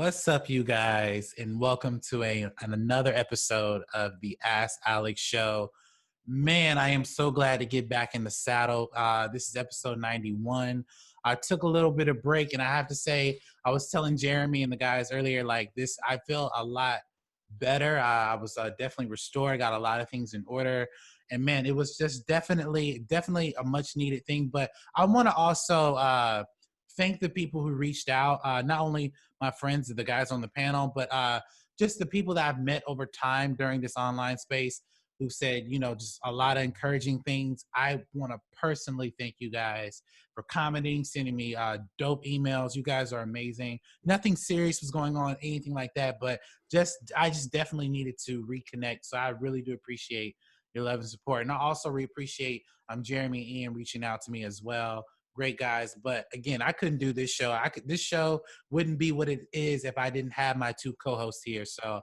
What's up, you guys, and welcome to another episode of the Ask Alex Show. Man, I am so glad to get back in the saddle. This is episode 91. I took a little bit of break, and I have to say, I was telling Jeremy and the guys earlier, like this, I feel a lot better. I was definitely restored, got a lot of things in order. And man, it was just definitely a much needed thing. But I want to also thank the people who reached out, not only my friends, the guys on the panel, but just the people that I've met over time during this online space who said, just a lot of encouraging things. I want to personally thank you guys for commenting, sending me dope emails. You guys are amazing. Nothing serious was going on, anything like that, but I just definitely needed to reconnect. So I really do appreciate your love and support. And I also really appreciate Jeremy and Ian reaching out to me as well. Great guys. But again, I couldn't do this show. This show wouldn't be what it is if I didn't have my two co-hosts here. So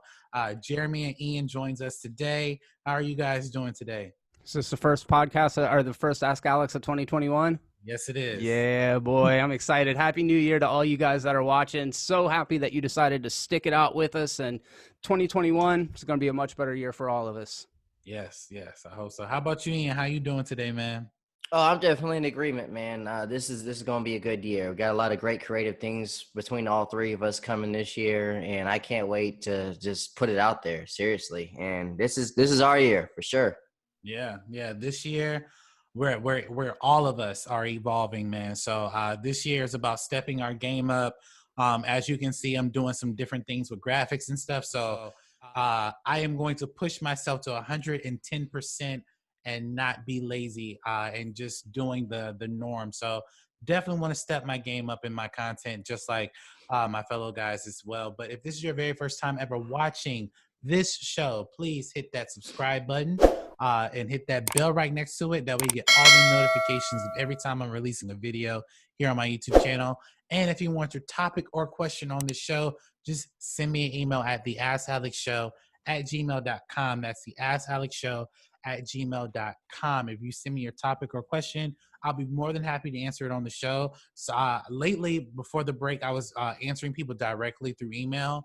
Jeremy and Ian joins us today. How are you guys doing today? Is this the first podcast or the first Ask Alex of 2021? Yes, it is. Yeah, boy, I'm excited. Happy New Year to all you guys that are watching. So happy that you decided to stick it out with us. And 2021 is going to be a much better year for all of us. Yes, I hope so. How about you, Ian? How you doing today, man? Oh, I'm definitely in agreement, man. This is going to be a good year. We got a lot of great creative things between all three of us coming this year, and I can't wait to just put it out there, seriously. And this is our year for sure. Yeah. This year, we're all of us are evolving, man. So this year is about stepping our game up. As you can see, I'm doing some different things with graphics and stuff. So I am going to push myself to 110%. And not be lazy and just doing the norm. So definitely want to step my game up in my content, just like my fellow guys as well. But if this is your very first time ever watching this show, please hit that subscribe button and hit that bell right next to it. That way you get all the notifications of every time I'm releasing a video here on my YouTube channel. And if you want your topic or question on the show, just send me an email at theaskalexshow@gmail.com. That's theaskalexshow@gmail.com. If you send me your topic or question, I'll be more than happy to answer it on the show. So lately, before the break, I was answering people directly through email.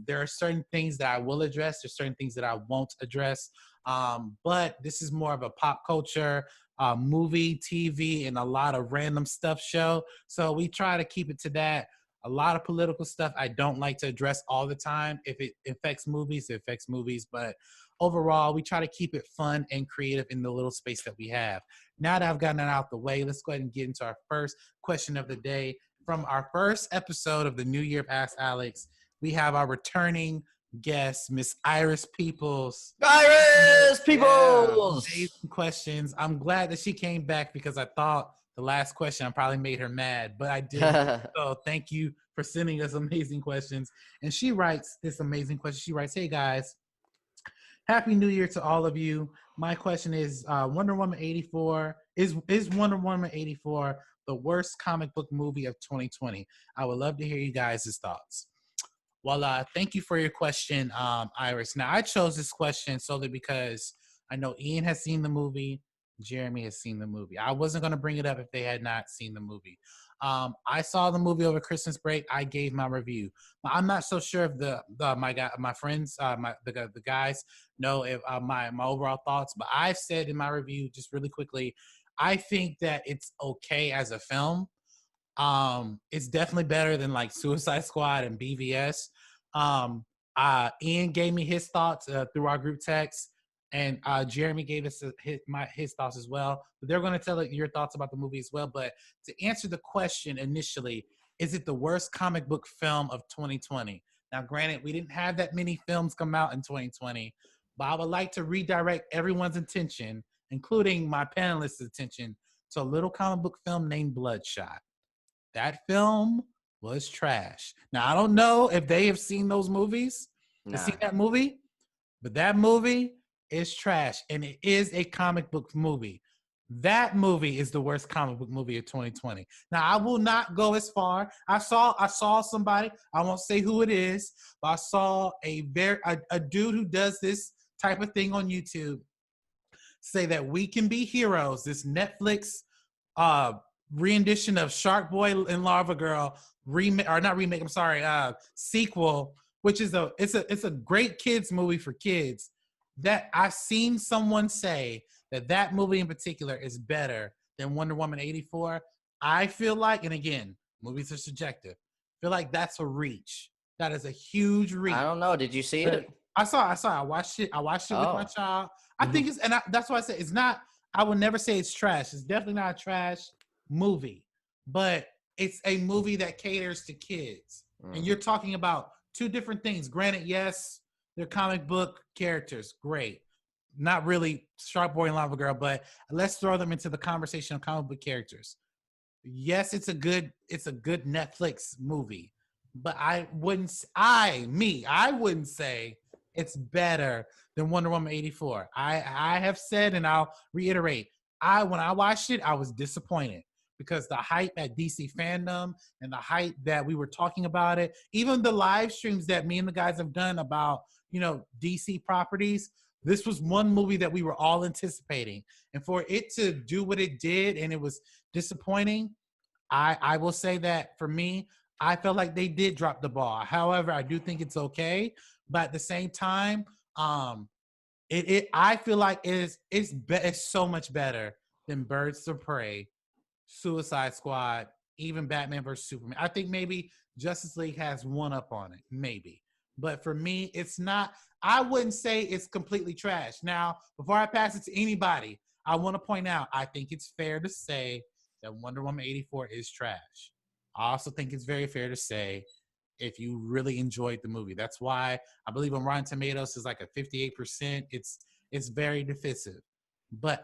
There are certain things that I will address. There's certain things that I won't address. But this is more of a pop culture, movie, TV, and a lot of random stuff show. So we try to keep it to that. A lot of political stuff I don't like to address all the time. If it affects movies, it affects movies. But overall, we try to keep it fun and creative in the little space that we have. Now that I've gotten that out the way, let's go ahead and get into our first question of the day. From our first episode of the New Year of Ask Alex, we have our returning guest, Miss Iris Peoples. Iris Peoples! Yeah, amazing questions. I'm glad that she came back because I thought the last question I probably made her mad, but I didn't. So thank you for sending us amazing questions. And she writes this amazing question. She writes, "Hey guys, Happy New Year to all of you. My question is, Wonder Woman 84 is Wonder Woman 84 the worst comic book movie of 2020? I would love to hear you guys' thoughts." Well, thank you for your question, Iris. Now, I chose this question solely because I know Ian has seen the movie, Jeremy has seen the movie. I wasn't going to bring it up if they had not seen the movie. I saw the movie over Christmas break. I gave my review. I'm not so sure if my friends, the guys know if my overall thoughts, but I've said in my review, just really quickly, I think that it's okay as a film. It's definitely better than like Suicide Squad and BVS. Ian gave me his thoughts through our group text, and Jeremy gave us his thoughts as well. But they're going to tell your thoughts about the movie as well. But to answer the question initially, is it the worst comic book film of 2020? Now, granted, we didn't have that many films come out in 2020, but I would like to redirect everyone's attention, including my panelists' attention, to a little comic book film named Bloodshot. That film was trash. Now, I don't know if they have seen those movies, seen that movie, but that movie is trash, and it is a comic book movie. That movie is the worst comic book movie of 2020. Now, I will not go as far. I saw somebody, I won't say who it is, but I saw a dude who does this type of thing on YouTube say that We Can Be Heroes, this Netflix rendition of Shark Boy and Lava Girl sequel, which is it's a great kids movie for kids. That I've seen someone say that movie in particular is better than Wonder Woman 84. I feel like, and again, movies are subjective. I feel like that's a reach. That is a huge reach. I don't know. Did you see it? I saw it. I watched it with my child. I think that's why I say it's not. I would never say it's trash. It's definitely not a trash movie, but it's a movie that caters to kids. And you're talking about two different things. Granted, yes, they're comic book characters. Great. Not really Shark Boy and Lava Girl, but let's throw them into the conversation of comic book characters. Yes, it's a good Netflix movie, but I wouldn't say it's better than Wonder Woman 84. I have said, and I'll reiterate, when I watched it, I was disappointed because the hype at DC fandom and the hype that we were talking about it, even the live streams that me and the guys have done about, DC properties, this was one movie that we were all anticipating. And for it to do what it did and it was disappointing, I will say that for me, I felt like they did drop the ball. However, I do think it's okay. But at the same time, I feel like it's so much better than Birds of Prey, Suicide Squad, even Batman vs Superman. I think maybe Justice League has one up on it, maybe. But for me, it's not. I wouldn't say it's completely trash. Now, before I pass it to anybody, I want to point out, I think it's fair to say that Wonder Woman 84 is trash. I also think it's very fair to say if you really enjoyed the movie. That's why I believe on Rotten Tomatoes is like a 58%. It's very divisive.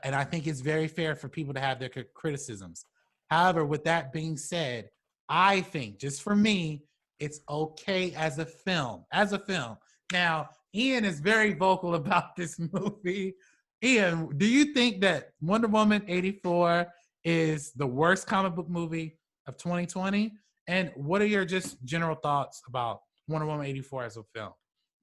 And I think it's very fair for people to have their criticisms. However, with that being said, I think just for me, it's okay as a film. Now, Ian is very vocal about this movie. Ian, do you think that Wonder Woman 84 is the worst comic book movie of 2020? And what are your just general thoughts about Wonder Woman 84 as a film?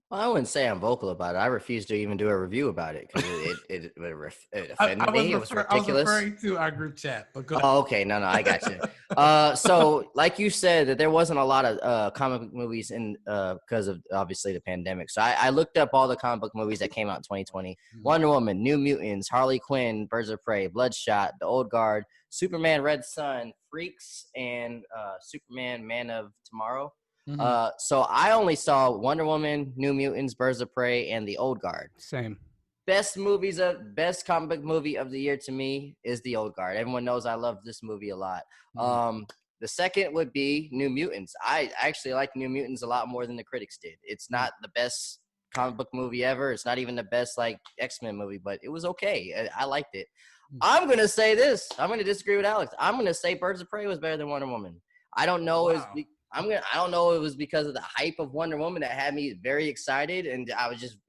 Well, I wouldn't say I'm vocal about it. I refuse to even do a review about it because it offended me. It was ridiculous. I was referring to our group chat. But go ahead. Oh, okay. No, I got you. So, like you said, that there wasn't a lot of comic book movies because of obviously the pandemic. So I looked up all the comic book movies that came out in 2020. Wonder Woman, New Mutants, Harley Quinn, Birds of Prey, Bloodshot, The Old Guard, Superman, Red Sun, Freaks, and Superman, Man of Tomorrow. So I only saw Wonder Woman, New Mutants, Birds of Prey, and The Old Guard. Same. Best comic book movie of the year to me is The Old Guard. Everyone knows I love this movie a lot. The second would be New Mutants. I actually like New Mutants a lot more than the critics did. It's not the best comic book movie ever. It's not even the best X-Men movie, but it was okay. I liked it. I'm going to say this. I'm going to disagree with Alex. I'm going to say Birds of Prey was better than Wonder Woman. I don't know. Wow. I don't know if it was because of the hype of Wonder Woman that had me very excited, and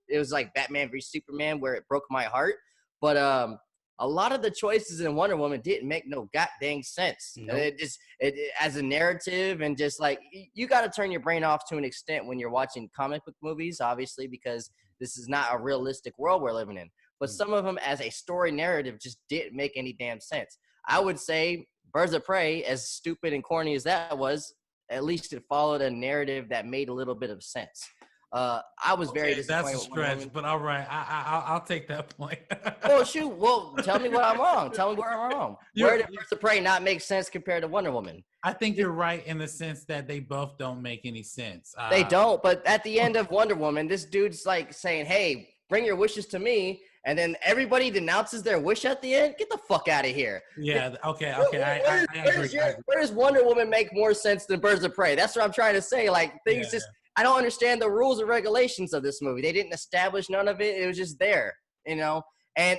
it was like Batman vs Superman where it broke my heart. But a lot of the choices in Wonder Woman didn't make no goddamn sense. Nope. It as a narrative, and just like you got to turn your brain off to an extent when you're watching comic book movies, obviously, because this is not a realistic world we're living in. But some of them as a story narrative just didn't make any damn sense. I would say Birds of Prey, as stupid and corny as that was, at least it followed a narrative that made a little bit of sense. I was very disappointed. That's a stretch, but all right, I'll take that point. Well, shoot. Well, tell me what I'm wrong. Tell me where I'm wrong. Where did Birds of Prey not make sense compared to Wonder Woman? I think you're right in the sense that they both don't make any sense. They don't, but at the end of Wonder Woman, this dude's like saying, hey, bring your wishes to me. And then everybody denounces their wish at the end. Get the fuck out of here. Yeah. Okay. I agree. Where does Wonder Woman make more sense than Birds of Prey? That's what I'm trying to say. Like I don't understand the rules and regulations of this movie. They didn't establish none of it. It was just there, And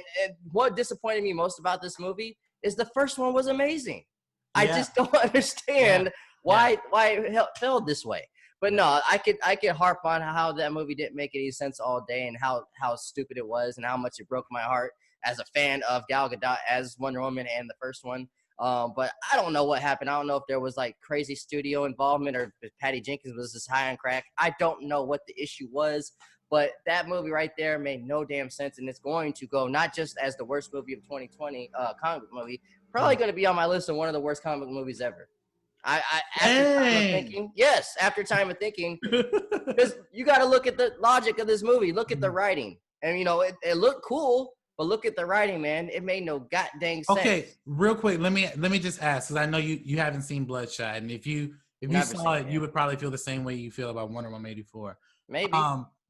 what disappointed me most about this movie is the first one was amazing. Yeah. I just don't understand why it failed this way. But no, I could harp on how that movie didn't make any sense all day, and how stupid it was, and how much it broke my heart as a fan of Gal Gadot as Wonder Woman and the first one. But I don't know what happened. I don't know if there was crazy studio involvement, or if Patty Jenkins was just high on crack. I don't know what the issue was, But that movie right there made no damn sense, and it's going to go not just as the worst movie of 2020, comic book movie, probably going to be on my list of one of the worst comic book movies ever. After time of thinking, because you got to look at the logic of this movie. Look at the writing, and it looked cool, but look at the writing, man. It made no goddamn sense. Okay, real quick, let me just ask, because I know you haven't seen Bloodshot, and if you saw it, you would probably feel the same way you feel about Wonder Woman 84. Maybe.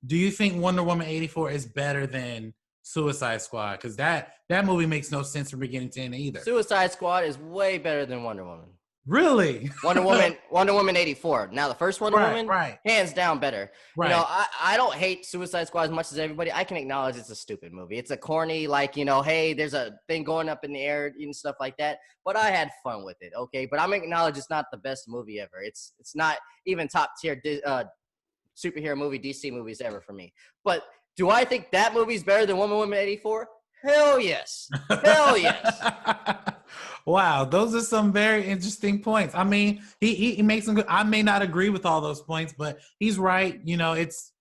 Do you think Wonder Woman 84 is better than Suicide Squad? Because that movie makes no sense from beginning to end either. Suicide Squad is way better than Wonder Woman. Really? Wonder Woman 84. Now the first Wonder Woman, hands down better. Right. I don't hate Suicide Squad as much as everybody. I can acknowledge it's a stupid movie. It's a corny, hey, there's a thing going up in the air and stuff like that. But I had fun with it, okay? But I'm acknowledge it's not the best movie ever. It's not even top tier superhero movie, DC movies ever for me. But do I think that movie's better than Wonder Woman 84? Hell yes. Hell yes. Wow, those are some very interesting points. I mean, he makes some good. I may not agree with all those points, but he's right. It's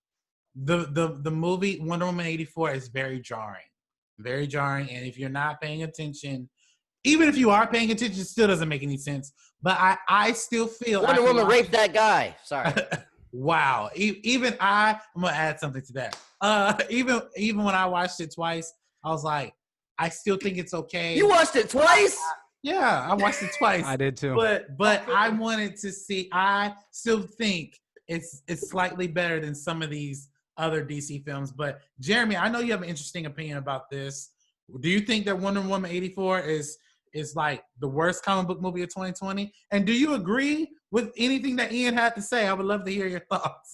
the movie Wonder Woman 84 is very jarring. Very jarring. And if you're not paying attention, even if you are paying attention, it still doesn't make any sense. But I still feel Wonder Woman raped that guy. Sorry. Wow. I'm gonna add something to that. Even when I watched it twice, I was like, I still think it's okay. You watched it twice? Yeah, I watched it twice. I did too. But I wanted to see. I still think it's slightly better than some of these other DC films. But Jeremy, I know you have an interesting opinion about this. Do you think that Wonder Woman 84 is like the worst comic book movie of 2020? And do you agree with anything that Ian had to say? I would love to hear your thoughts.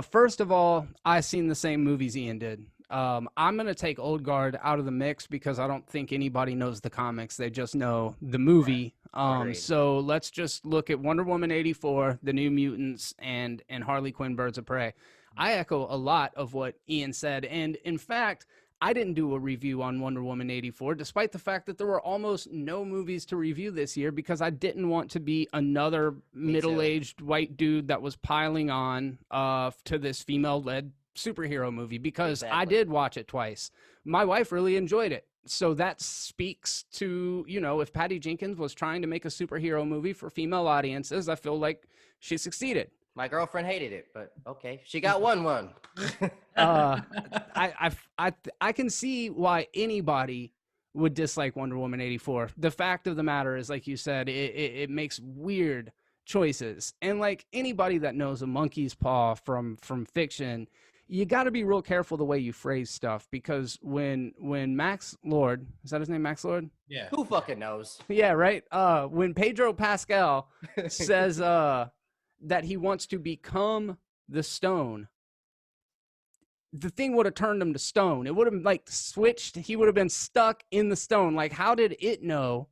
First of all, I've seen the same movies Ian did. I'm going to take Old Guard out of the mix because I don't think anybody knows the comics. They just know the movie. So let's just look at Wonder Woman 84, The New Mutants, and Harley Quinn, Birds of Prey. I echo a lot of what Ian said. And in fact, I didn't do a review on Wonder Woman 84, despite the fact that there were almost no movies to review this year because I didn't want to be another middle-aged white dude that was piling on to this female-led superhero movie because I did watch it twice. My wife really enjoyed it. So that speaks to, if Patty Jenkins was trying to make a superhero movie for female audiences, I feel like she succeeded. My girlfriend hated it, but okay. She got one. I can see why anybody would dislike Wonder Woman 84. The fact of the matter is, like you said, it makes weird choices. And like anybody that knows a monkey's paw from fiction, you got to be real careful the way you phrase stuff because when Max Lord, is that his name, Max Lord? Yeah. Who fucking knows? Yeah, right. When Pedro Pascal says that he wants to become the stone, the thing would have turned him to stone. It would have like switched. He would have been stuck in the stone. Like, how did it know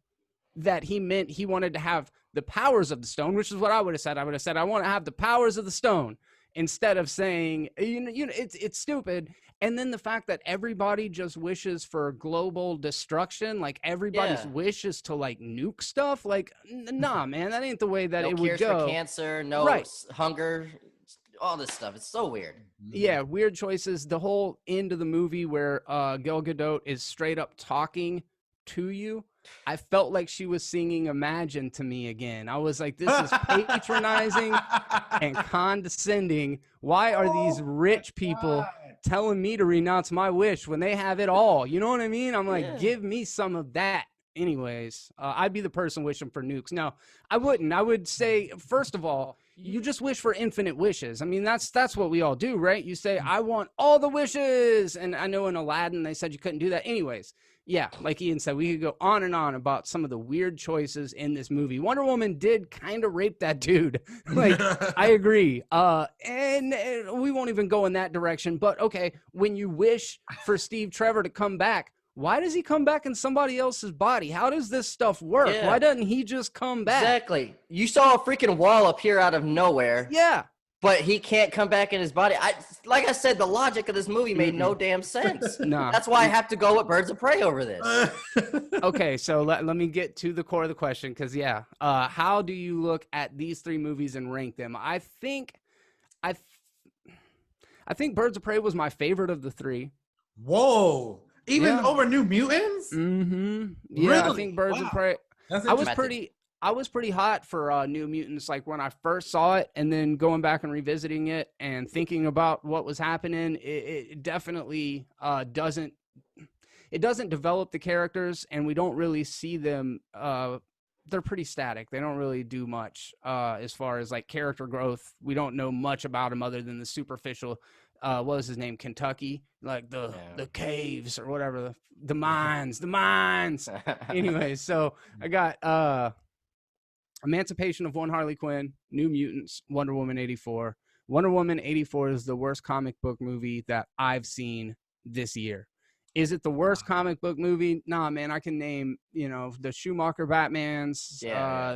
that he meant he wanted to have the powers of the stone, which is what I would have said. I would have said, I want to have the powers of the stone instead of saying, it's stupid. And then the fact that everybody just wishes for global destruction, like everybody's wish is to like nuke stuff. Like, nah, man, that ain't the way that it would go. No cures for cancer, no hunger, all this stuff. It's so weird. Yeah, weird choices. The whole end of the movie where Gal Gadot is straight up talking to you, I felt like she was singing Imagine to me again. I was like, this is patronizing and condescending. Why are these rich people telling me to renounce my wish when they have it all? You know what I mean? I'm like, give me some of that. Anyways, I'd be the person wishing for nukes. No, I wouldn't. I would say, first of all, you just wish for infinite wishes. I mean, that's what we all do, right? You say, I want all the wishes. And I know in Aladdin, they said you couldn't do that. Anyways, yeah, like Ian said, we could go on and on about some of the weird choices in this movie. Wonder Woman did kind of rape that dude. Like, I agree. And we won't even go in that direction. But okay, when you wish for Steve Trevor to come back, why does he come back in somebody else's body? How does this stuff work? Yeah. Why doesn't he just come back? Exactly. You saw a freaking wall appear out of nowhere. Yeah. But he can't come back in his body. Like I said, the logic of this movie made no damn sense. No. That's why I have to go with Birds of Prey over this. Okay, so let me get to the core of the question because, how do you look at these three movies and rank them? I think I think Birds of Prey was my favorite of the three. Whoa. Even over New Mutants? Mm-hmm. Yeah, Really? I think Birds of Prey. That's I was pretty hot for New Mutants, like when I first saw it, and then going back and revisiting it and thinking about what was happening. It definitely doesn't develop the characters, and we don't really see them. They're pretty static. They don't really do much as far as like character growth. We don't know much about them other than the superficial. What was his name? Kentucky, like the caves or whatever, the mines. Anyway, so I got Emancipation of One Harley Quinn, New Mutants, Wonder Woman 84. Wonder Woman 84 is the worst comic book movie that I've seen this year. Is it the worst comic book movie? Nah, man, I can name, the Schumacher Batmans,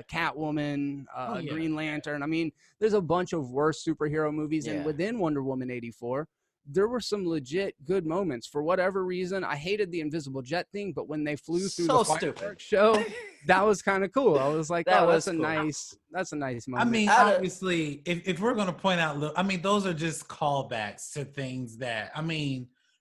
Catwoman, Green Lantern. I mean, there's a bunch of worse superhero movies, and within Wonder Woman 84, there were some legit good moments. For whatever reason, I hated the invisible jet thing, but when they flew through the fireworks show, that was kind of cool. I was like, that's a nice moment. I mean, obviously, if we're going to point out, those are just callbacks to things that,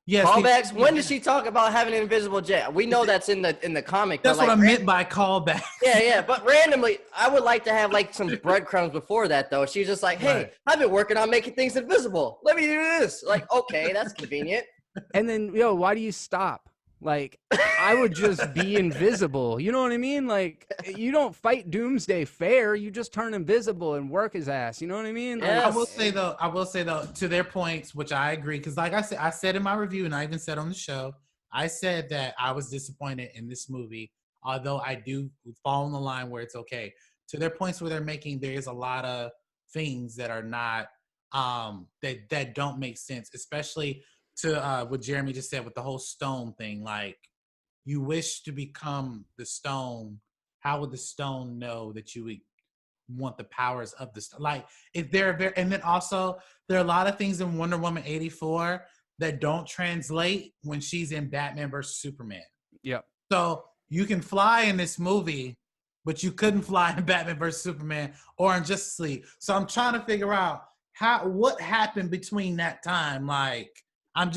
yes. Callbacks? When did she talk about having an invisible jet? We know that's in the comic. That's what I meant by callback. Yeah. But randomly, I would like to have like some breadcrumbs before that, though. She's just like, hey, I've been working on making things invisible. Let me do this. Like, okay, that's convenient. And then, why do you stop? Like, I would just be invisible. You know what I mean? Like, you don't fight Doomsday fair. You just turn invisible and work his ass. You know what I mean? Yes. I will say though, to their points, which I agree, because like I said in my review, and I even said on the show, I said that I was disappointed in this movie, although I do fall in the line where it's okay. To their points where they're making, there is a lot of things that are not that don't make sense, especially to what Jeremy just said with the whole stone thing. Like, you wish to become the stone. How would the stone know that you would want the powers of the stone? Like, if they're very, and then also there are a lot of things in Wonder Woman 84 that don't translate when she's in Batman versus Superman. Yep. So you can fly in this movie, but you couldn't fly in Batman versus Superman or in Justice League. So I'm trying to figure out what happened between that time. Like, I don't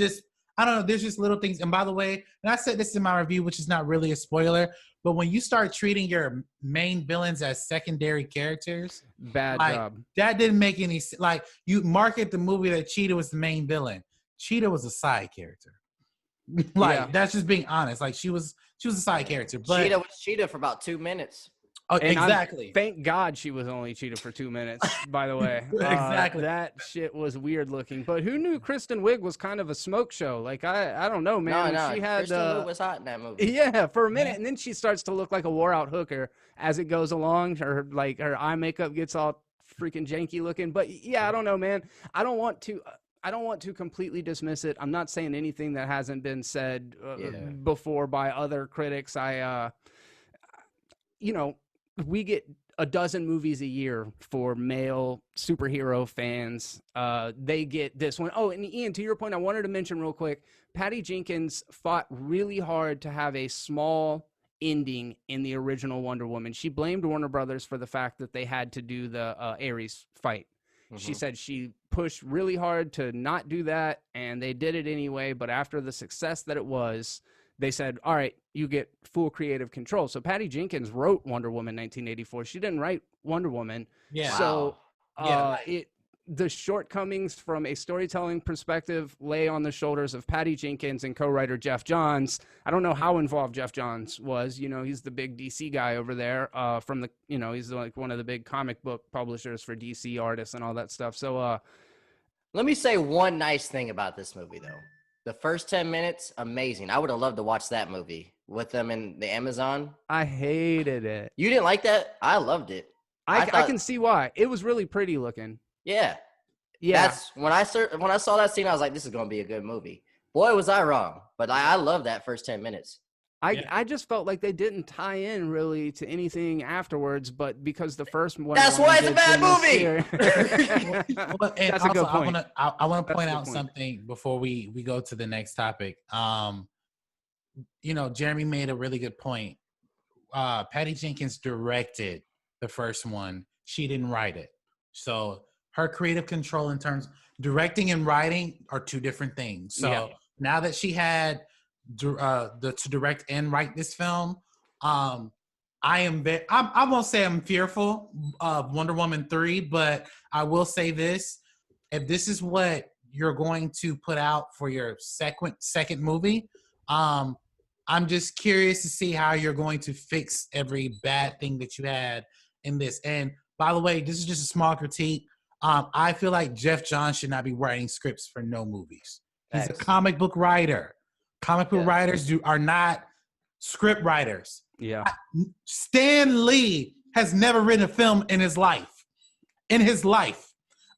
know. There's just little things. And by the way, and I said this in my review, which is not really a spoiler, but when you start treating your main villains as secondary characters, bad job. That didn't make any sense. Like, you market the movie that Cheetah was the main villain. Cheetah was a side character. That's just being honest. Like, she was a side character. But Cheetah was Cheetah for about 2 minutes. Oh, and exactly. Thank God she was only Cheetah for 2 minutes, by the way. Exactly. That shit was weird looking. But who knew Kristen Wiig was kind of a smoke show? Like, I don't know, man. No. She had, Kristen Wiig was hot in that movie. Yeah, for a minute. And then she starts to look like a wore out hooker as it goes along. Her eye makeup gets all freaking janky looking. But yeah, I don't know, man. I don't want to completely dismiss it. I'm not saying anything that hasn't been said before by other critics. We get a dozen movies a year for male superhero fans. They get this one. Oh, and Ian, to your point, I wanted to mention real quick, Patty Jenkins fought really hard to have a small ending in the original Wonder Woman. She blamed Warner Brothers for the fact that they had to do the Ares fight. Mm-hmm. She said she pushed really hard to not do that, and they did it anyway. But after the success that it was, they said, all right, you get full creative control. So Patty Jenkins wrote Wonder Woman 1984. She didn't write Wonder Woman. Yeah. So the shortcomings from a storytelling perspective lay on the shoulders of Patty Jenkins and co-writer Jeff Johns. I don't know how involved Jeff Johns was. He's the big DC guy over there he's like one of the big comic book publishers for DC artists and all that stuff. So let me say one nice thing about this movie, though. The first 10 minutes, amazing. I would have loved to watch that movie with them in the Amazon. I hated it. You didn't like that? I loved it. I can see why. It was really pretty looking. Yeah. Yeah. That's when I saw that scene, I was like, this is going to be a good movie. Boy, was I wrong. But I love that first 10 minutes. I just felt like they didn't tie in really to anything afterwards, but because the first one. That's why it's a bad movie. That's a good point. I want to point out something before we go to the next topic. Jeremy made a really good point. Patty Jenkins directed the first one. She didn't write it. So her creative control in terms directing and writing are two different things. So now that she had to direct and write this film, I won't say I'm fearful of Wonder Woman 3, but I will say this: if this is what you're going to put out for your second movie, I'm just curious to see how you're going to fix every bad thing that you had in this. And by the way, this is just a small critique. I feel like Jeff Johns should not be writing scripts for no movies. He's a comic book writer. Comic book writers are not script writers. Yeah. Stan Lee has never written a film in his life.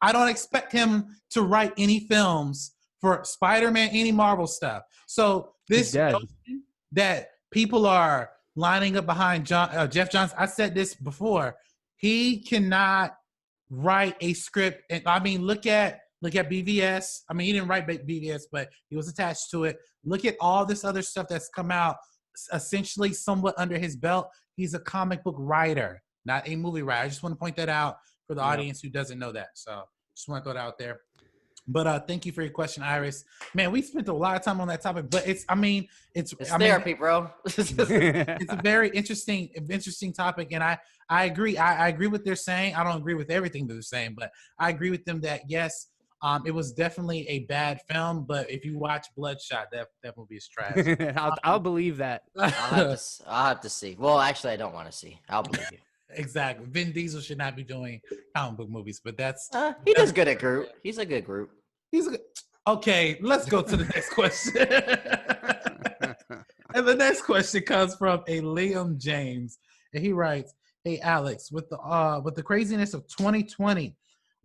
I don't expect him to write any films for Spider-Man, any Marvel stuff. So this notion that people are lining up behind Jeff Johns, I said this before, he cannot write a script. And I mean, look at BVS. I mean, he didn't write BVS, but he was attached to it. Look at all this other stuff that's come out essentially somewhat under his belt. He's a comic book writer, not a movie writer. I just want to point that out for the audience who doesn't know that. So just want to throw that out there. But thank you for your question, Iris. Man, we spent a lot of time on that topic, but it's therapy, bro. It's a very interesting topic, and I agree. I agree with what they're saying. I don't agree with everything they're saying, but I agree with them that yes, it was definitely a bad film. But if you watch Bloodshot, that movie is trash. I'll believe that. I'll have to see. Well, actually, I don't want to see. I'll believe you. Exactly. Vin Diesel should not be doing comic book movies, but he does good at group. He's a good group. Okay, let's go to the next question. And the next question comes from a Liam James, and he writes, "Hey Alex, with the craziness of 2020,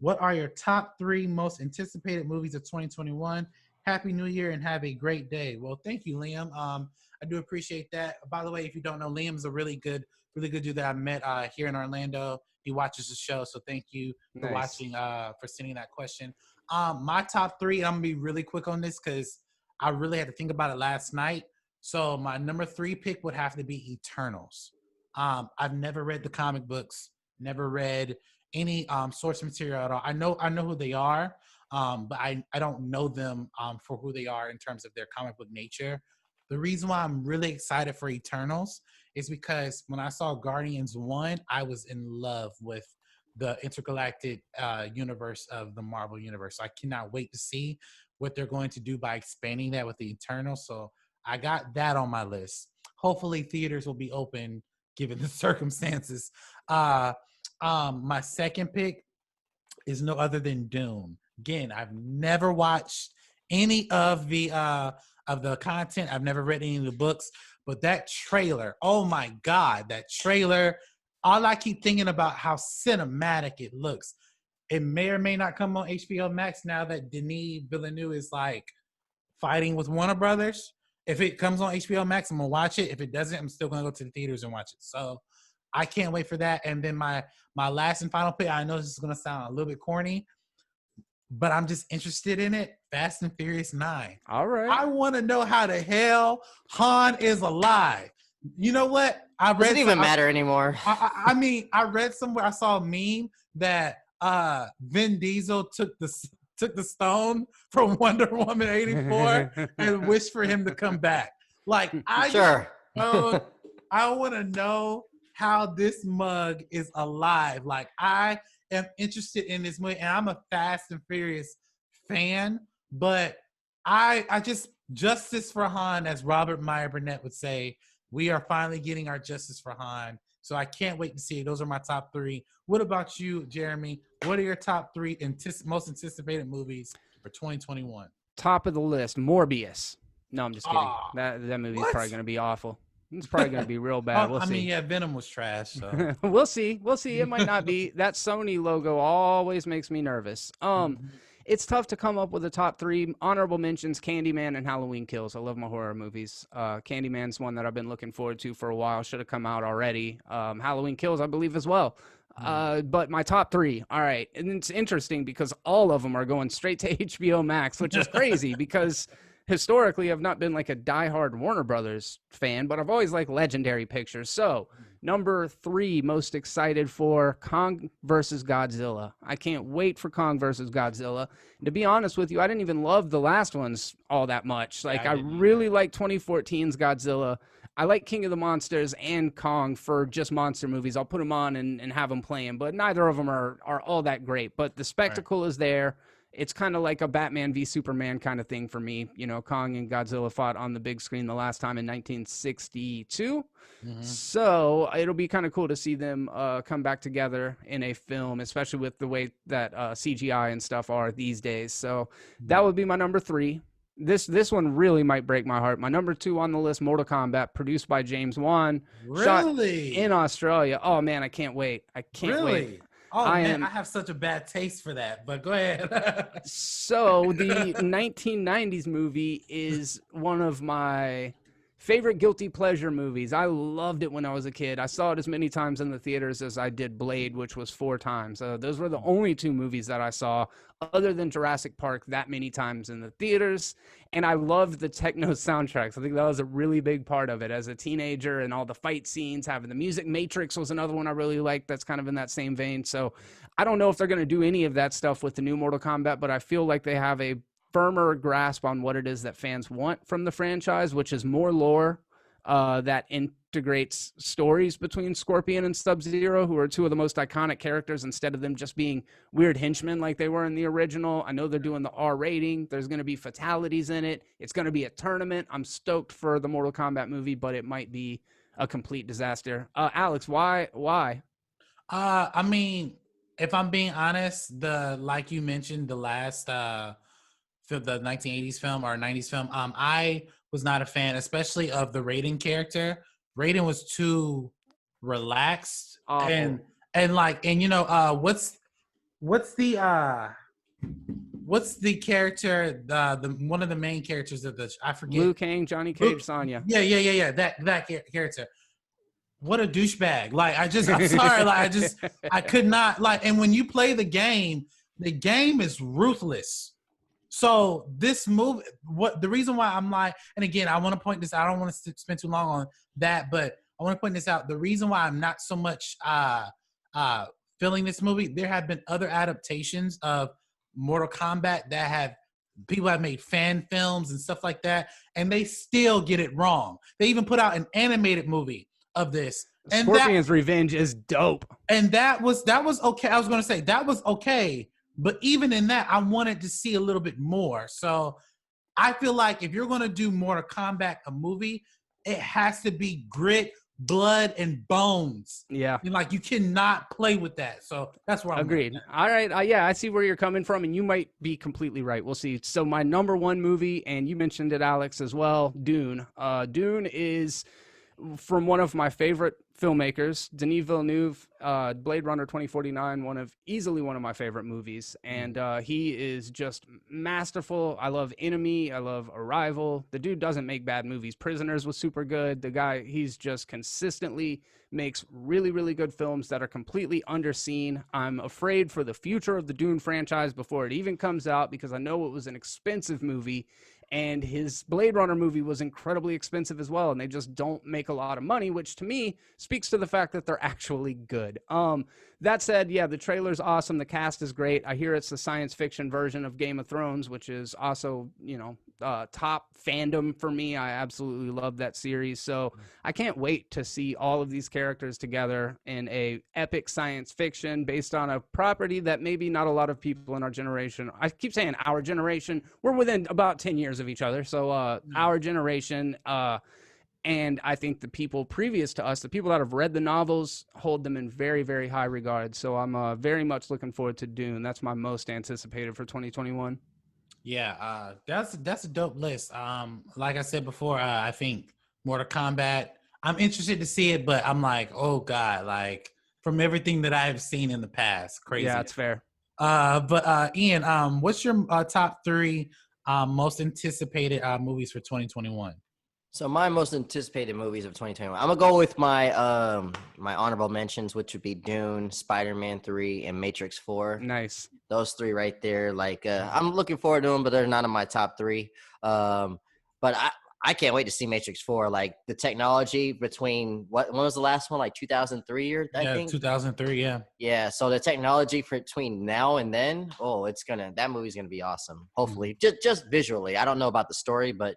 what are your top 3 most anticipated movies of 2021? Happy New Year and have a great day." Well, thank you, Liam. I do appreciate that. By the way, if you don't know, Liam's a really good dude that I met here in Orlando. He watches the show, so thank you for watching, for sending that question. My top 3, I'm gonna be really quick on this because I really had to think about it last night. So my number 3 pick would have to be Eternals. I've never read the comic books, never read any source material at all. I know who they are, but I don't know them for who they are in terms of their comic book nature. The reason why I'm really excited for Eternals is because when I saw Guardians 1, I was in love with the intergalactic universe of the Marvel universe. I cannot wait to see what they're going to do by expanding that with the Eternals. So I got that on my list. Hopefully theaters will be open given the circumstances. My second pick is no other than Dune. Again, I've never watched any of the content. I've never read any of the books, but that trailer, oh my God, that trailer, all I keep thinking about how cinematic it looks. It may or may not come on HBO Max now that Denis Villeneuve is like fighting with Warner Brothers. If it comes on HBO Max, I'm gonna watch it. If it doesn't, I'm still gonna go to the theaters and watch it. So I can't wait for that. And then my last and final pick, I know this is gonna sound a little bit corny, but I'm just interested in it. Fast and Furious 9. All right. I want to know how the hell Han is alive. You know what? Doesn't even matter anymore. I mean, I read somewhere, I saw a meme that Vin Diesel took the stone from Wonder Woman 84 and wished for him to come back. Like, I want to know how this mug is alive. Like, I am interested in this movie, and I'm a Fast and Furious fan, but I just, justice for Han, as Robert Meyer Burnett would say. We are finally getting our justice for Han. So I can't wait to see it. Those are my top 3. What about you, Jeremy? What are your top 3 most anticipated movies for 2021? Top of the list, Morbius. No, I'm just kidding. That movie is probably going to be awful. It's probably going to be real bad. We'll see. I mean, yeah, Venom was trash. So. We'll see. It might not be. That Sony logo always makes me nervous. It's tough to come up with a top 3. Honorable mentions: Candyman and Halloween Kills. I love my horror movies. Candyman's one that I've been looking forward to for a while. Should have come out already. Halloween Kills, I believe, as well. But my top 3. All right. And it's interesting because all of them are going straight to HBO Max, which is crazy because historically I've not been like a diehard Warner Brothers fan, but I've always liked Legendary Pictures. So Number 3, most excited for Kong versus Godzilla. I can't wait for Kong versus Godzilla. And to be honest with you, I didn't even love the last ones all that much. Like, Yeah, I I didn't really either. like 2014's Godzilla. I like King of the Monsters and Kong for just monster movies. I'll put them on and have them playing, but neither of them are all that great. But the Right. spectacle is there. It's kind of like a Batman v Superman kind of thing for me. You know, Kong and Godzilla fought on the big screen the last time in 1962. Hmm. So it'll be kind of cool to see them come back together in a film, especially with the way that CGI and stuff are these days. So that would be my number 3. This one really might break my heart. My number 2 on the list, Mortal Kombat, produced by James Wan, shot in Really? Australia. Oh man, I can't wait. I can't wait. Really? Oh I man, am I have such a bad taste for that. But go ahead. So the 1990s movie is one of my favorite guilty pleasure movies. I loved it when I was a kid. I saw it as many times in the theaters as I did Blade, which was 4 times. Those were the only 2 movies that I saw other than Jurassic Park that many times in the theaters. And I loved the techno soundtracks. I think that was a really big part of it as a teenager, and all the fight scenes, having the music. Matrix was another one I really liked that's kind of in that same vein. So I don't know if they're going to do any of that stuff with the new Mortal Kombat, but I feel like they have a firmer grasp on what it is that fans want from the franchise, which is more lore that integrates stories between Scorpion and Sub-Zero, who are 2 of the most iconic characters, instead of them just being weird henchmen like they were in the original. I know they're doing the R rating. There's going to be fatalities in it. It's going to be a tournament. I'm stoked for the Mortal Kombat movie, but it might be a complete disaster. Alex, why? I mean, if I'm being honest, the like you mentioned, the last the 1980s film or 90s film, I was not a fan, especially of the Raiden character. Raiden was too relaxed Awful. and like and you know what's the what's the character the one of the main characters of the I forget. Liu Kang, Johnny Luke, Cage, Sonya. yeah. That character. What a douchebag. Like I'm sorry, like I could not like and when you play the game is ruthless. So this movie, what the reason why I'm like, and again, I want to point this out. I don't want to spend too long on that, but I want to point this out. The reason why I'm not so much uh feeling this movie, there have been other adaptations of Mortal Kombat that have people have made fan films and stuff like that, and they still get it wrong. They even put out an animated movie of this. Scorpion's Revenge is dope. And that was okay. I was going to say that was okay, but even in that, I wanted to see a little bit more. So I feel like if you're going to do Mortal Kombat, a movie, it has to be grit, blood, and bones. Yeah. And like you cannot play with that. So that's where I'm Agreed. All right. Yeah, I see where you're coming from, and you might be completely right. We'll see. So my number 1 movie, and you mentioned it, Alex, as well, Dune. Dune is from one of my favorite filmmakers, Denis Villeneuve, Blade Runner 2049, easily one of my favorite movies. And he is just masterful. I love Enemy. I love Arrival. The dude doesn't make bad movies. Prisoners was super good. The guy, he's just consistently makes really, really good films that are completely underseen. I'm afraid for the future of the Dune franchise before it even comes out, because I know it was an expensive movie, and his Blade Runner movie was incredibly expensive as well, and they just don't make a lot of money, which to me speaks to the fact that they're actually good. That said, yeah, the trailer's awesome. The cast is great. I hear it's the science fiction version of Game of Thrones, which is also, top fandom for me. I absolutely love that series. So I can't wait to see all of these characters together in a epic science fiction based on a property that maybe not a lot of people in our generation, I keep saying our generation, we're within about 10 years of each other. So our generation, and I think the people previous to us, the people that have read the novels, hold them in very, very high regard. So I'm very much looking forward to Dune. That's my most anticipated for 2021. Yeah, that's a dope list. Like I said before, I think Mortal Kombat. I'm interested to see it, but I'm like, oh god, like from everything that I've seen in the past, crazy. Yeah, it's fair. But Ian, what's your top 3 most anticipated movies for 2021? So my most anticipated movies of 2021. I'm gonna go with my my honorable mentions, which would be Dune, Spider-Man 3, and Matrix 4. Nice. Those 3 right there. Like I'm looking forward to them, but they're not in my top 3. But I can't wait to see Matrix 4. Like the technology between when was the last one? Like 2003 or I Yeah, think. 2003. Yeah. Yeah, so the technology between now and then, that movie's gonna be awesome. Hopefully, just visually. I don't know about the story, but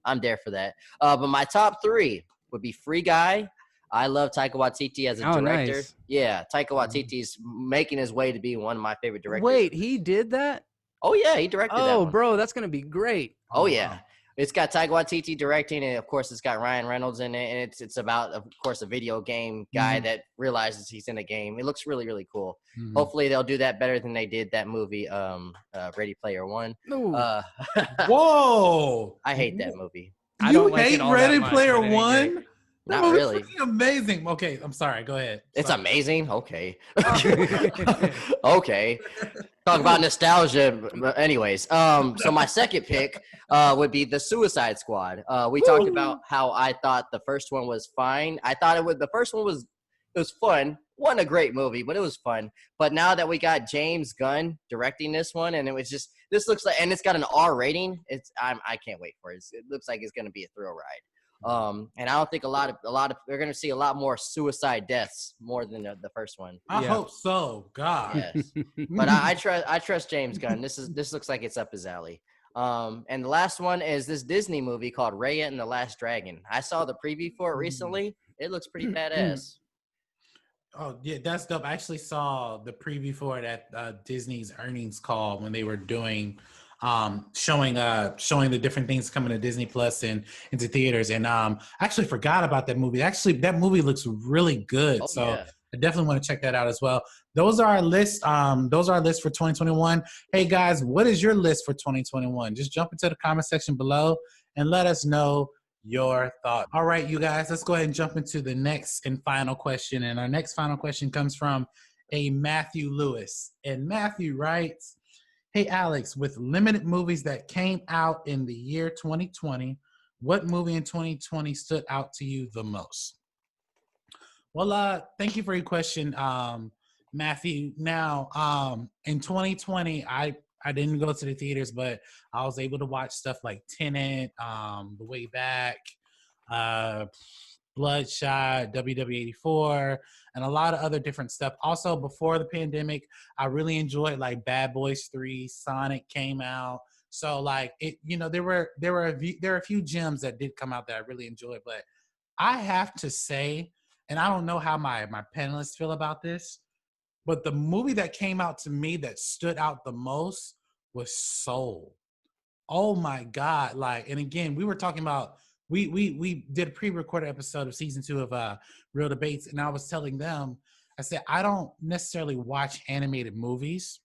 I'm there for that. But my top three would be Free Guy. I love Taika Waititi as a Oh, director. nice. Yeah, Taika Waititi's making his way to be one of my favorite directors. Wait, he did that? Oh yeah, he directed that Oh, one. bro, that's gonna be great. Oh wow. yeah. It's got Taika Waititi directing, and of course, it's got Ryan Reynolds in it. And it's about, of course, a video game guy that realizes he's in a game. It looks really, really cool. Hopefully, they'll do that better than they did that movie, Ready Player One. Whoa! I hate that movie. I don't like hate it all Ready that much, Player but it ain't One? great. Not movie's really. freaking amazing. Okay, I'm sorry. Go ahead. It's Sorry. amazing. Okay. Okay. Talk about nostalgia. But anyways, so my second pick would be the Suicide Squad. We talked about how I thought the first one was fine. I thought the first one was fun. Wasn't a great movie, but it was fun. But now that we got James Gunn directing this one, and this looks like, and it's got an R rating. I can't wait for it. It looks like it's gonna be a thrill ride. And I don't think a lot of we're gonna see a lot more suicide deaths more than the first one. I hope so. God. Yes, but I trust James Gunn. This looks like it's up his alley. And the last one is this Disney movie called Raya and the Last Dragon. I saw the preview for it recently. It looks pretty badass. Oh yeah, that's dope. I actually saw the preview for it at Disney's earnings call when they were doing showing the different things coming to Disney Plus and into theaters. And I actually forgot about that movie. Actually, that movie looks really good. I definitely want to check that out as well. Those are our list. Those are our lists for 2021. Hey guys, what is your list for 2021? Just jump into the comment section below and let us know your thought. All right, you guys, let's go ahead and jump into the next and final question. And our next final question comes from a Matthew Lewis. And Matthew writes, hey, Alex, with limited movies that came out in the year 2020, what movie in 2020 stood out to you the most? Well, thank you for your question, Matthew. Now, in 2020, I didn't go to the theaters, but I was able to watch stuff like Tenet, The Way Back, Bloodshot, WW84, and a lot of other different stuff. Also, before the pandemic, I really enjoyed like Bad Boys 3, Sonic came out. So like there were a few gems that did come out that I really enjoyed. But I have to say, and I don't know how my panelists feel about this, but the movie that came out to me that stood out the most was Soul. Oh my God. Like, and again, we were talking about, we did a pre-recorded episode of season 2 of Real Debates. And I was telling them, I said, I don't necessarily watch animated movies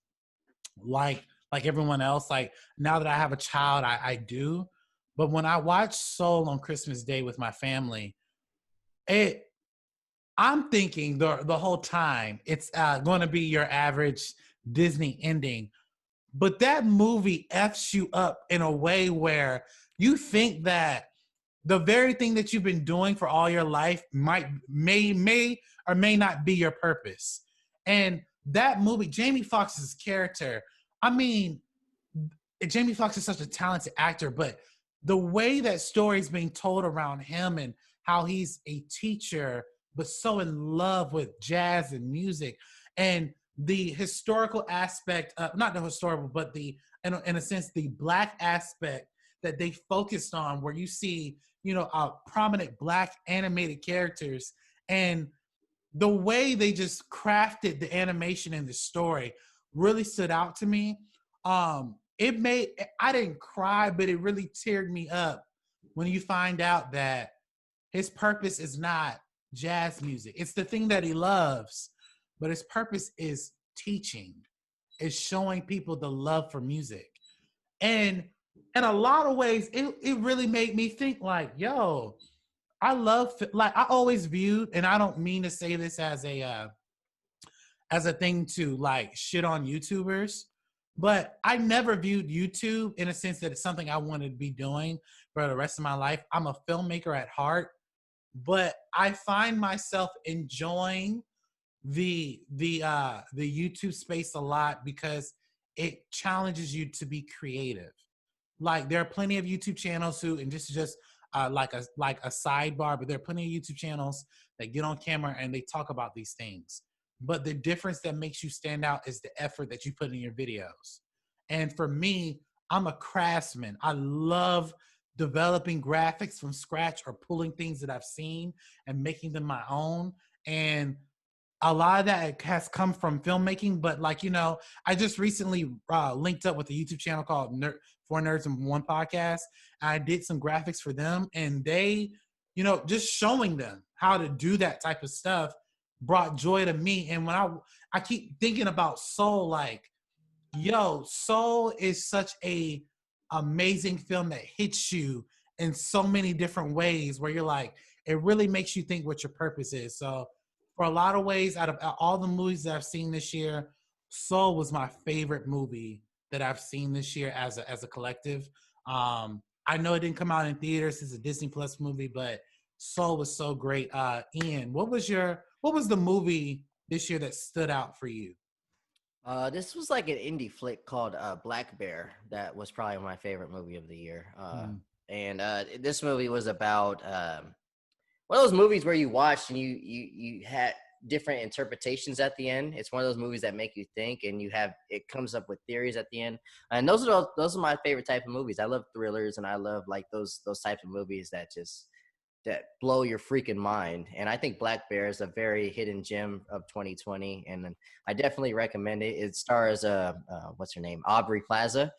like everyone else. Like now that I have a child, I do. But when I watch Soul on Christmas Day with my family, I'm thinking the whole time it's going to be your average Disney ending. But that movie F's you up in a way where you think that the very thing that you've been doing for all your life may or may not be your purpose. And that movie, Jamie Foxx's character, I mean, Jamie Foxx is such a talented actor, but the way that story's being told around him and how he's a teacher, but so in love with jazz and music, and the historical aspect, not the historical, but in a sense, the Black aspect that they focused on, where you see, prominent Black animated characters, and the way they just crafted the animation and the story really stood out to me. I didn't cry, but it really teared me up when you find out that his purpose is not jazz music. It's the thing that he loves, but his purpose is teaching, is showing people the love for music. And in a lot of ways, it really made me think like, yo, I always viewed, and I don't mean to say this as a thing to like shit on YouTubers, but I never viewed YouTube in a sense that it's something I wanted to be doing for the rest of my life. I'm a filmmaker at heart, but I find myself enjoying the YouTube space a lot because it challenges you to be creative. Like there are plenty of YouTube channels and this is just like a sidebar, but there are plenty of YouTube channels that get on camera and they talk about these things. But the difference that makes you stand out is the effort that you put in your videos. And for me, I'm a craftsman. I love developing graphics from scratch or pulling things that I've seen and making them my own. And a lot of that has come from filmmaking, but like, you know, I just recently linked up with a YouTube channel called Four Nerds and One Podcast. I did some graphics for them, and they, you know, just showing them how to do that type of stuff brought joy to me. And when I keep thinking about Soul, like, yo, Soul is such a amazing film that hits you in so many different ways where you're like, it really makes you think what your purpose is. So for a lot of ways, out of all the movies that I've seen this year, Soul was my favorite movie that I've seen this year as a collective. I know it didn't come out in theaters. It's a Disney Plus movie, but Soul was so great. Ian, what was the movie this year that stood out for you? This was like an indie flick called Black Bear. That was probably my favorite movie of the year. And this movie was about one of those movies where you watched and you had different interpretations at the end. It's one of those movies that make you think, and it comes up with theories at the end. And those are my favorite type of movies. I love thrillers, and I love like those types of movies that blow your freaking mind. And I think Black Bear is a very hidden gem of 2020, and I definitely recommend it. It stars what's her name, Aubrey Plaza,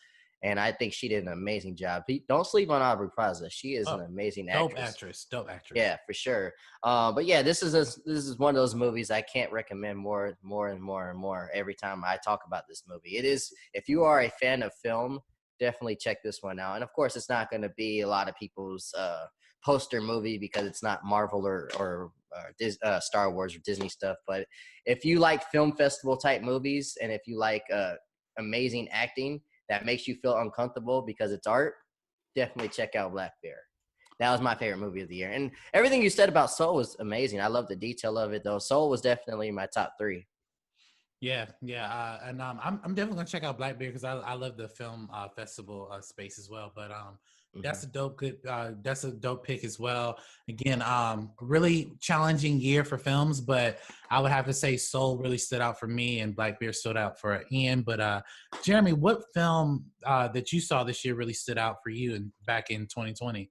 and I think she did an amazing job. Don't sleep on Aubrey Plaza. She is an amazing actress. Dope actress. Yeah, for sure. But yeah, this is one of those movies I can't recommend more and more every time I talk about this movie. It is, if you are a fan of film, definitely check this one out. And of course, it's not going to be a lot of people's poster movie because it's not Marvel or Star Wars or Disney stuff. But if you like film festival type movies, and if you like amazing acting that makes you feel uncomfortable because it's art, definitely check out Black Bear. That was my favorite movie of the year. And everything you said about Soul was amazing. I love the detail of it, though. Soul was definitely my top 3. Yeah. And I'm definitely gonna check out Black Bear because I love the film festival space as well. But that's a dope pick as well. Again, really challenging year for films, but I would have to say Soul really stood out for me, and Black Bear stood out for Ian. But Jeremy, what film that you saw this year really stood out for you and back in 2020?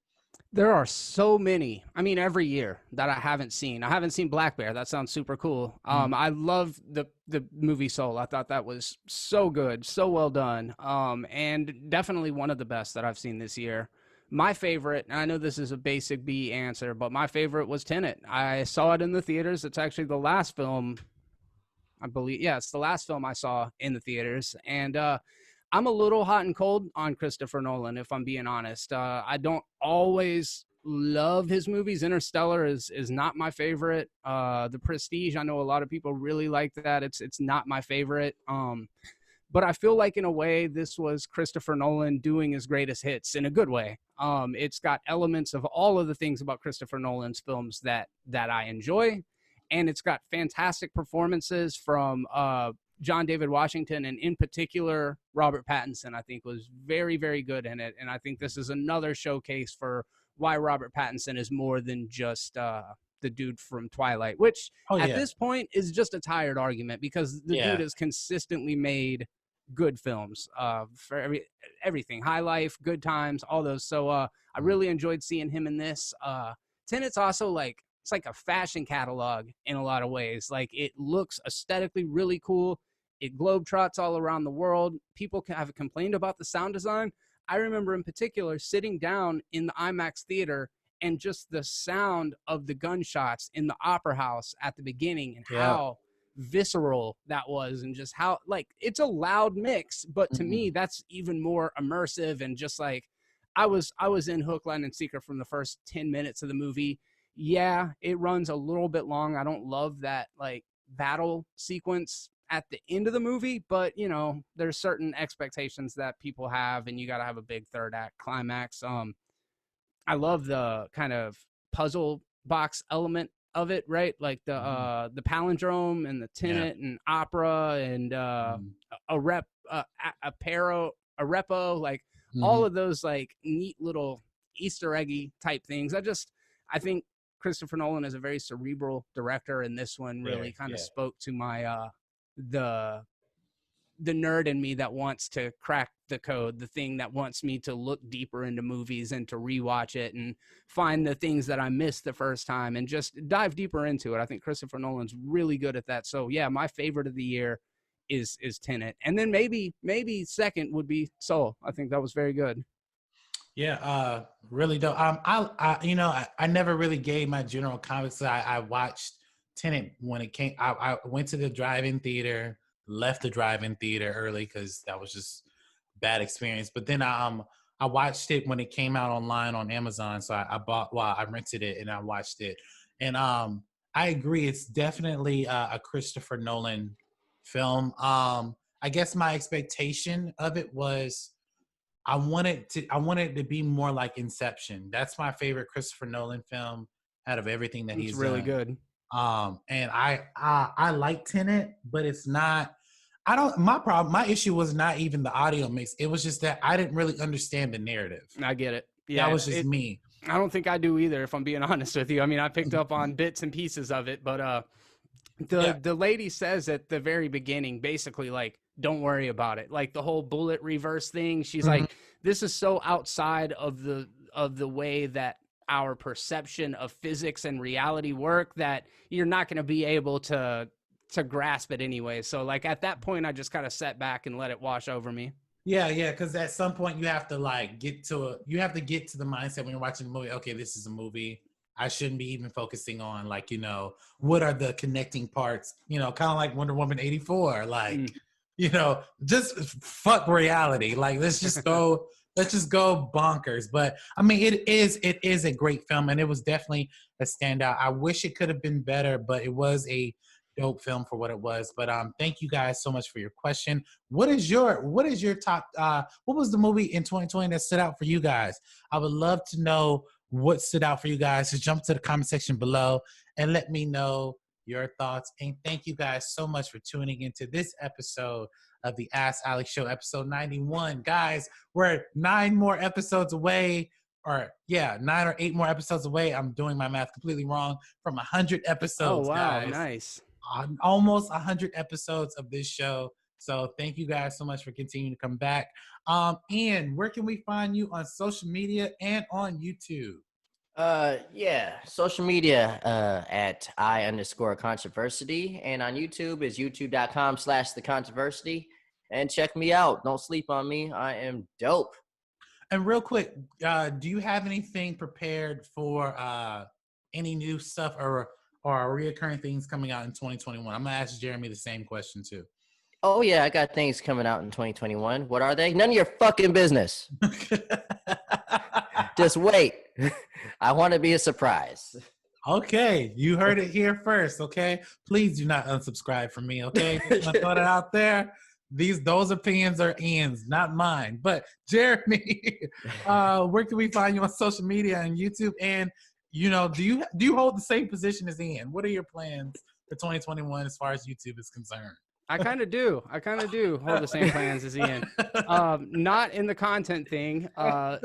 There are so many. I mean, every year that I haven't seen. I haven't seen Black Bear. That sounds super cool. I love the movie Soul. I thought that was so good, so well done. And definitely one of the best that I've seen this year. My favorite, and I know this is a basic B answer, but my favorite was Tenet. I saw it in the theaters. It's actually the last film, I believe. Yeah, it's the last film I saw in the theaters. And I'm a little hot and cold on Christopher Nolan, if I'm being honest. I don't always love his movies. Interstellar is not my favorite. The Prestige, I know a lot of people really like that. It's not my favorite. But I feel like in a way, this was Christopher Nolan doing his greatest hits in a good way. It's got elements of all of the things about Christopher Nolan's films that I enjoy. And it's got fantastic performances from John David Washington, and in particular, Robert Pattinson, I think was very, very good in it. And I think this is another showcase for why Robert Pattinson is more than just the dude from Twilight, which at this point is just a tired argument because the dude has consistently made good films for everything, High Life, Good Times, all those. So I really enjoyed seeing him in this. Tenet's also like, it's like a fashion catalog in a lot of ways. Like, it looks aesthetically really cool. It globetrots all around the world. People have complained about the sound design. I remember in particular sitting down in the IMAX theater and just the sound of the gunshots in the opera house at the beginning, and how visceral that was, and just how, like, it's a loud mix, but to me that's even more immersive. And just like, I was in hook, line, and sinker from the first 10 minutes of the movie. Yeah, it runs a little bit long. I don't love that like battle sequence at the end of the movie, but you know, there's certain expectations that people have, and you got to have a big third act climax. I love the kind of puzzle box element of it, right? Like the palindrome and the tenet and opera and a repo, like all of those like neat little Easter eggy type things. I think Christopher Nolan is a very cerebral director, and this one really kind of spoke to my the nerd in me that wants to crack the code, the thing that wants me to look deeper into movies and to rewatch it and find the things that I missed the first time and just dive deeper into it. I think Christopher Nolan's really good at that. So yeah, my favorite of the year is Tenet. And then maybe second would be Soul. I think that was very good. Yeah, really dope. I never really gave my general comments. I watched Tenet when it came. I went to the drive-in theater, left the drive-in theater early because that was just bad experience. But then I watched it when it came out online on Amazon. So I rented it and I watched it. And I agree, it's definitely a Christopher Nolan film. I guess my expectation of it was I wanted to be more like Inception. That's my favorite Christopher Nolan film out of everything that he's really done. good. And I like Tenet, but it's not. My issue was not even the audio mix. It was just that I didn't really understand the narrative. I get it. Yeah, that was just me. I don't think I do either, if I'm being honest with you. I mean, I picked up on bits and pieces of it, but the lady says at the very beginning, basically, like, don't worry about it. Like the whole bullet reverse thing. She's like, this is so outside of the way that our perception of physics and reality work that you're not going to be able to grasp it anyway. So like at that point, I just kind of sat back and let it wash over me. Yeah, because at some point you have to get to the mindset when you're watching the movie. Okay, this is a movie. I shouldn't be even focusing on what are the connecting parts. Kind of like Wonder Woman 84. Just fuck reality. Like let's just go bonkers. But I mean, it is a great film, and it was definitely a standout. I wish it could have been better, but it was a dope film for what it was. But thank you guys so much for your question. What is your top what was the movie in 2020 that stood out for you guys? I would love to know what stood out for you guys. Just jump to the comment section below and let me know your thoughts. And thank you guys so much for tuning into this episode of the Ask Alex Show, episode 91. Guys, we're 9 more episodes away, 9 or 8 more episodes away. I'm doing my math completely wrong, from 100 episodes. Oh wow, guys. nice. Almost 100 episodes of this show. So thank you guys so much for continuing to come back. Ian, where can we find you on social media and on YouTube? Social media at I_controversy, and on YouTube is youtube.com/thecontroversy. And check me out. Don't sleep on me. I am dope. And real quick, do you have anything prepared for any new stuff or reoccurring things coming out in 2021? I'm gonna ask Jeremy the same question too. Oh yeah, I got things coming out in 2021. What are they? None of your fucking business. Just wait. I want to be a surprise. Okay, you heard it here first. Okay, please do not unsubscribe from me. Okay, just want to throw it out there. Those opinions are Ian's, not mine. But Jeremy, where can we find you on social media and YouTube? And do you hold the same position as Ian? What are your plans for 2021 as far as YouTube is concerned? I kind of do hold the same plans as Ian. Not in the content thing,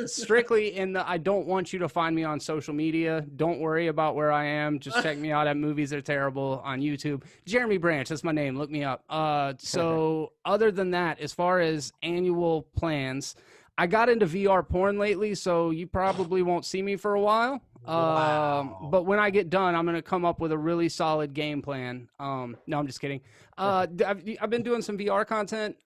strictly in the, I don't want you to find me on social media. Don't worry about where I am. Just check me out at Movies Are Terrible on YouTube. Jeremy Branch, that's my name. Look me up. So other than that, as far as annual plans, I got into VR porn lately, so you probably won't see me for a while. Wow. But when I get done, I'm going to come up with a really solid game plan. No, I'm just kidding. I've been doing some VR content,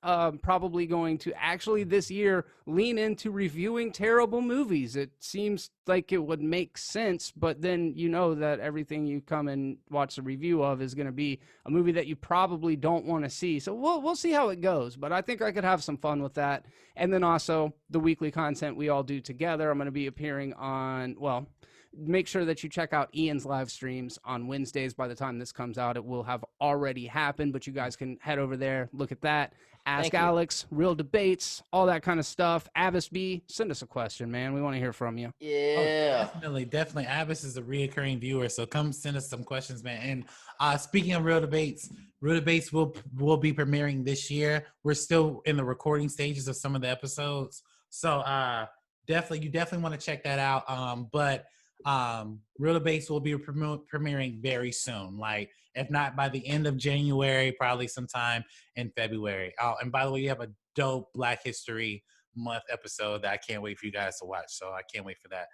probably going to actually this year lean into reviewing terrible movies. It seems like it would make sense, but then that everything you come and watch the review of is going to be a movie that you probably don't want to see. So we'll see how it goes, but I think I could have some fun with that. And then also the weekly content we all do together. I'm going to be appearing on, make sure that you check out Ian's live streams on Wednesdays. By the time this comes out, it will have already happened, but you guys can head over there, look at that. Ask Alex, real debates, all that kind of stuff. Abbas B, send us a question, man. We want to hear from you. Yeah. Oh, definitely. Abbas is a reoccurring viewer, so come send us some questions, man. And speaking of real debates will be premiering this year. We're still in the recording stages of some of the episodes. So you definitely want to check that out. But Real Debates will be premiering very soon. Like, if not by the end of January, probably sometime in February. Oh, and by the way, you have a dope Black History Month episode that I can't wait for you guys to watch. So I can't wait for that.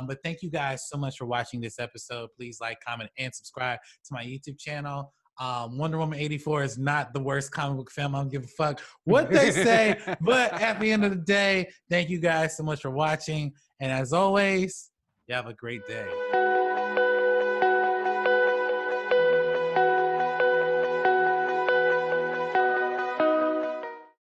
But thank you guys so much for watching this episode. Please like, comment, and subscribe to my YouTube channel. Wonder Woman 84 is not the worst comic book film. I don't give a fuck what they say. But at the end of the day, thank you guys so much for watching. And as always, you have a great day.